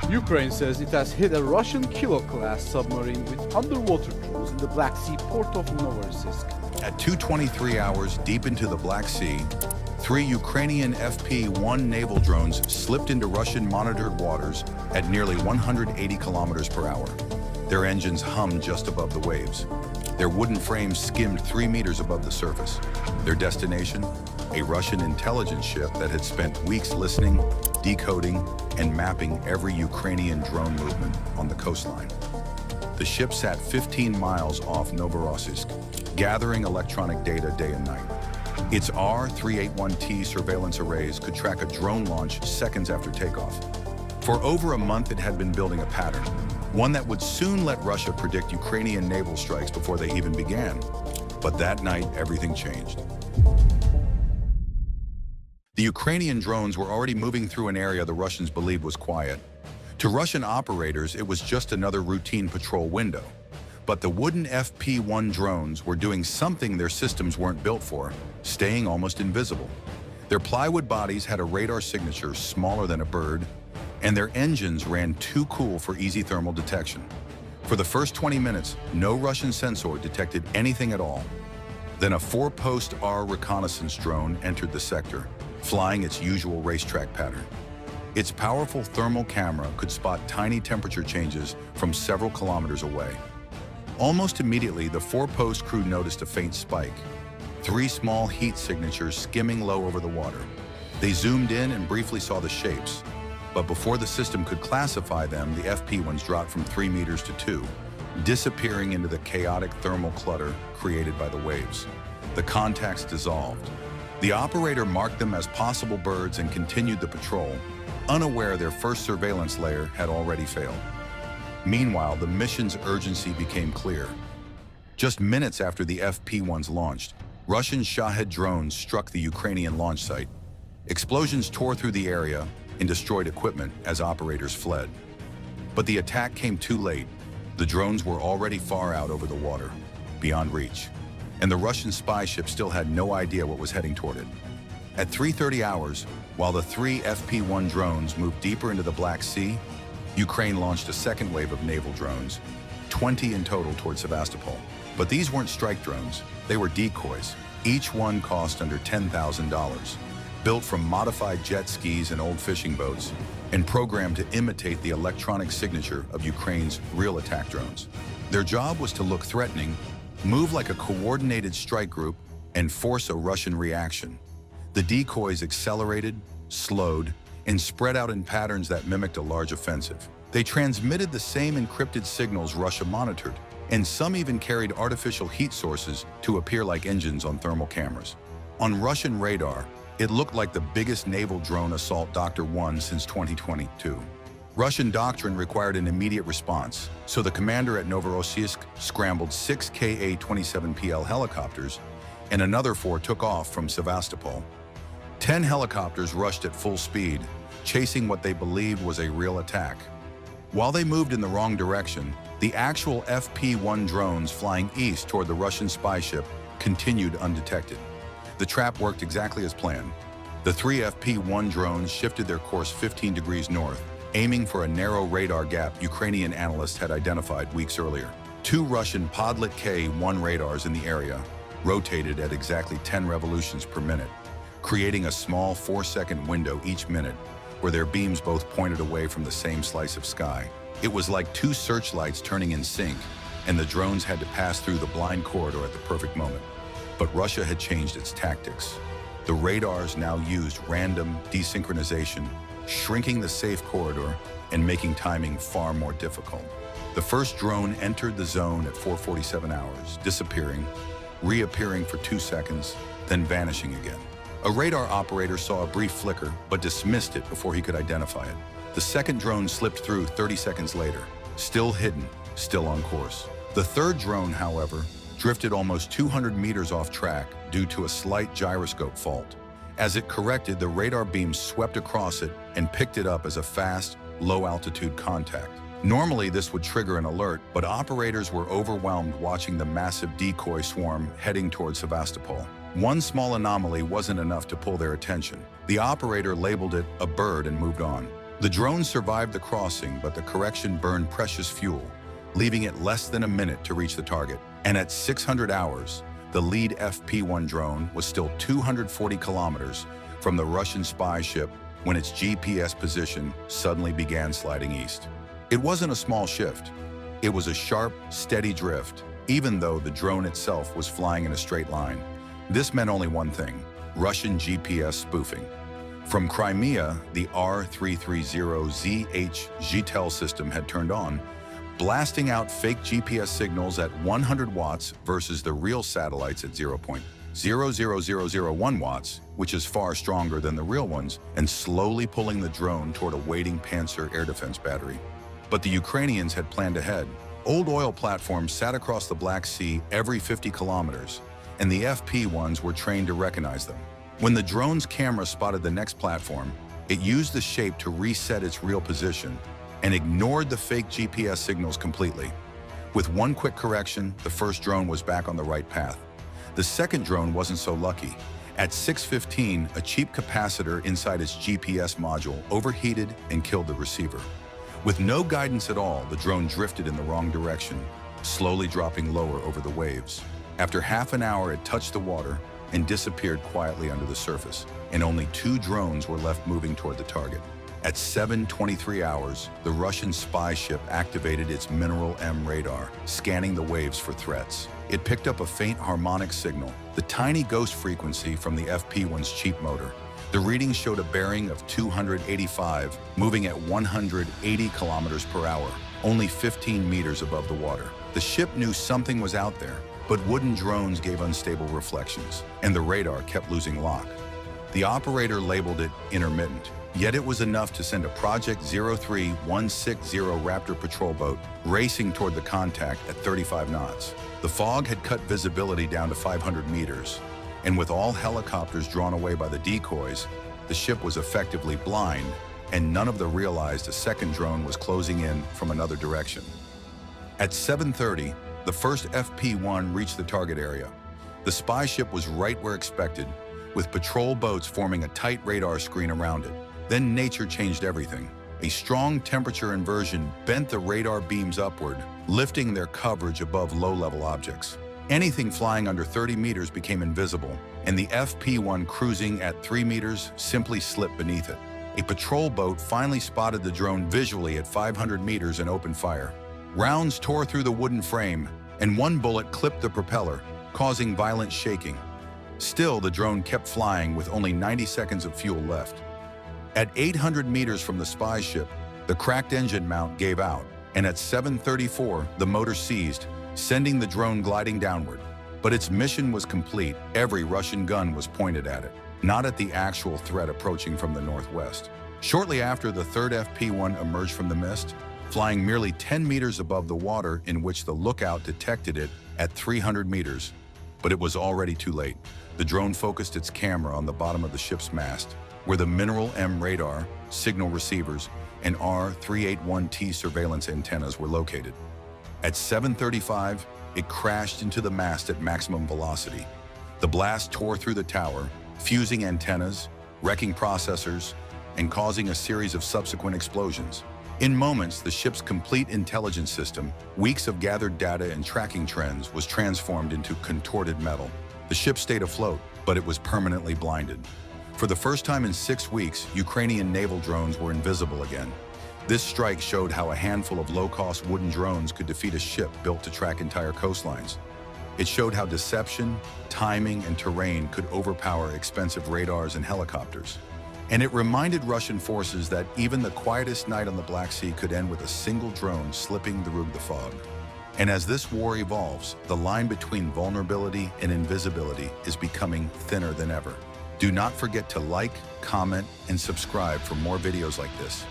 Ukraine says it has hit a Russian Kilo-class submarine with underwater drones in the Black Sea port of Novorossiysk. At 2:23 hours deep into the Black Sea, three Ukrainian FP-1 naval drones slipped into Russian-monitored waters at nearly 180 kilometers per hour. Their engines hummed just above the waves. Their wooden frames skimmed 3 meters above the surface. Their destination? A Russian intelligence ship that had spent weeks listening, decoding, and mapping every Ukrainian drone movement on the coastline. The ship sat 15 miles off Novorossiysk, gathering electronic data day and night. Its R-381T surveillance arrays could track a drone launch seconds after takeoff. For over a month, it had been building a pattern, one that would soon let Russia predict Ukrainian naval strikes before they even began. But that night, everything changed. The Ukrainian drones were already moving through an area the Russians believed was quiet. To Russian operators, it was just another routine patrol window. But the wooden FP-1 drones were doing something their systems weren't built for, staying almost invisible. Their plywood bodies had a radar signature smaller than a bird, and their engines ran too cool for easy thermal detection. For the first 20 minutes, no Russian sensor detected anything at all. Then a 4-post R reconnaissance drone entered the sector, flying its usual racetrack pattern. Its powerful thermal camera could spot tiny temperature changes from several kilometers away. Almost immediately, the 4-post crew noticed a faint spike, 3 small heat signatures skimming low over the water. They zoomed in and briefly saw the shapes, but before the system could classify them, the FP-1s dropped from 3 meters to 2, disappearing into the chaotic thermal clutter created by the waves. The contacts dissolved. The operator marked them as possible birds and continued the patrol, unaware their first surveillance layer had already failed. Meanwhile, the mission's urgency became clear. Just minutes after the FP-1s launched, Russian Shahed drones struck the Ukrainian launch site. Explosions tore through the area and destroyed equipment as operators fled. But the attack came too late. The drones were already far out over the water, beyond reach, and the Russian spy ship still had no idea what was heading toward it. At 3:30 hours, while the 3 FP-1 drones moved deeper into the Black Sea, Ukraine launched a second wave of naval drones, 20 in total toward Sevastopol. But these weren't strike drones, they were decoys. Each one cost under $10,000, built from modified jet skis and old fishing boats, and programmed to imitate the electronic signature of Ukraine's real attack drones. Their job was to look threatening, move like a coordinated strike group, and force a Russian reaction. The decoys accelerated, slowed, and spread out in patterns that mimicked a large offensive. They transmitted the same encrypted signals Russia monitored, and some even carried artificial heat sources to appear like engines on thermal cameras. On Russian radar, it looked like the biggest naval drone assault Dr. 1 since 2022. Russian doctrine required an immediate response, so the commander at Novorossiysk scrambled 6 Ka-27PL helicopters, and another 4 took off from Sevastopol. 10 helicopters rushed at full speed, chasing what they believed was a real attack. While they moved in the wrong direction, the actual FP-1 drones flying east toward the Russian spy ship continued undetected. The trap worked exactly as planned. The 3 FP-1 drones shifted their course 15 degrees north, aiming for a narrow radar gap Ukrainian analysts had identified weeks earlier. 2 Russian Podlet K-1 radars in the area rotated at exactly 10 revolutions per minute, creating a small 4-second window each minute where their beams both pointed away from the same slice of sky. It was like 2 searchlights turning in sync, and the drones had to pass through the blind corridor at the perfect moment. But Russia had changed its tactics. The radars now used random desynchronization, shrinking the safe corridor and making timing far more difficult. The first drone entered the zone at 4:47 hours, disappearing, reappearing for 2 seconds, then vanishing again. A radar operator saw a brief flicker, but dismissed it before he could identify it. The second drone slipped through 30 seconds later, still hidden, still on course. The third drone, however, drifted almost 200 meters off track due to a slight gyroscope fault. As it corrected, the radar beam swept across it and picked it up as a fast, low-altitude contact. Normally, this would trigger an alert, but operators were overwhelmed watching the massive decoy swarm heading towards Sevastopol. One small anomaly wasn't enough to pull their attention. The operator labeled it a bird and moved on. The drone survived the crossing, but the correction burned precious fuel, leaving it less than a minute to reach the target. And at 600 hours, the lead FP-1 drone was still 240 kilometers from the Russian spy ship when its GPS position suddenly began sliding east. It wasn't a small shift. It was a sharp, steady drift, even though the drone itself was flying in a straight line. This meant only one thing: Russian GPS spoofing. From Crimea, the R330ZH GTEL system had turned on, blasting out fake GPS signals at 100 watts versus the real satellites at 0.00001 watts, which is far stronger than the real ones, and slowly pulling the drone toward a waiting Panzer air defense battery. But the Ukrainians had planned ahead. Old oil platforms sat across the Black Sea every 50 kilometers, and the FP-1s were trained to recognize them. When the drone's camera spotted the next platform, it used the shape to reset its real position and ignored the fake GPS signals completely. With one quick correction, the first drone was back on the right path. The second drone wasn't so lucky. At 6:15, a cheap capacitor inside its GPS module overheated and killed the receiver. With no guidance at all, the drone drifted in the wrong direction, slowly dropping lower over the waves. After half an hour, it touched the water and disappeared quietly under the surface, and only 2 drones were left moving toward the target. At 7:23 hours, the Russian spy ship activated its Mineral M radar, scanning the waves for threats. It picked up a faint harmonic signal, the tiny ghost frequency from the FP-1's cheap motor. The reading showed a bearing of 285, moving at 180 kilometers per hour, only 15 meters above the water. The ship knew something was out there, but wooden drones gave unstable reflections, and the radar kept losing lock. The operator labeled it intermittent, yet it was enough to send a Project 03160 Raptor patrol boat racing toward the contact at 35 knots. The fog had cut visibility down to 500 meters, and with all helicopters drawn away by the decoys, the ship was effectively blind, and none of them realized a second drone was closing in from another direction. At 7:30, the first FP-1 reached the target area. The spy ship was right where expected, with patrol boats forming a tight radar screen around it. Then nature changed everything. A strong temperature inversion bent the radar beams upward, lifting their coverage above low-level objects. Anything flying under 30 meters became invisible, and the FP-1 cruising at 3 meters simply slipped beneath it. A patrol boat finally spotted the drone visually at 500 meters and opened fire. Rounds tore through the wooden frame, and one bullet clipped the propeller, causing violent shaking. Still, the drone kept flying with only 90 seconds of fuel left. At 800 meters from the spy ship, the cracked engine mount gave out, and at 7:34, the motor seized, sending the drone gliding downward. But its mission was complete. Every Russian gun was pointed at it, not at the actual threat approaching from the northwest. Shortly after, the third FP-1 emerged from the mist, flying merely 10 meters above the water in which the lookout detected it at 300 meters. But it was already too late. The drone focused its camera on the bottom of the ship's mast, where the Mineral M radar, signal receivers, and R381T surveillance antennas were located. At 7:35, it crashed into the mast at maximum velocity. The blast tore through the tower, fusing antennas, wrecking processors, and causing a series of subsequent explosions. In moments, the ship's complete intelligence system, weeks of gathered data and tracking trends, was transformed into contorted metal. The ship stayed afloat, but it was permanently blinded. For the first time in 6 weeks, Ukrainian naval drones were invisible again. This strike showed how a handful of low-cost wooden drones could defeat a ship built to track entire coastlines. It showed how deception, timing, and terrain could overpower expensive radars and helicopters. And it reminded Russian forces that even the quietest night on the Black Sea could end with a single drone slipping through the fog. And as this war evolves, the line between vulnerability and invisibility is becoming thinner than ever. Do not forget to like, comment, and subscribe for more videos like this.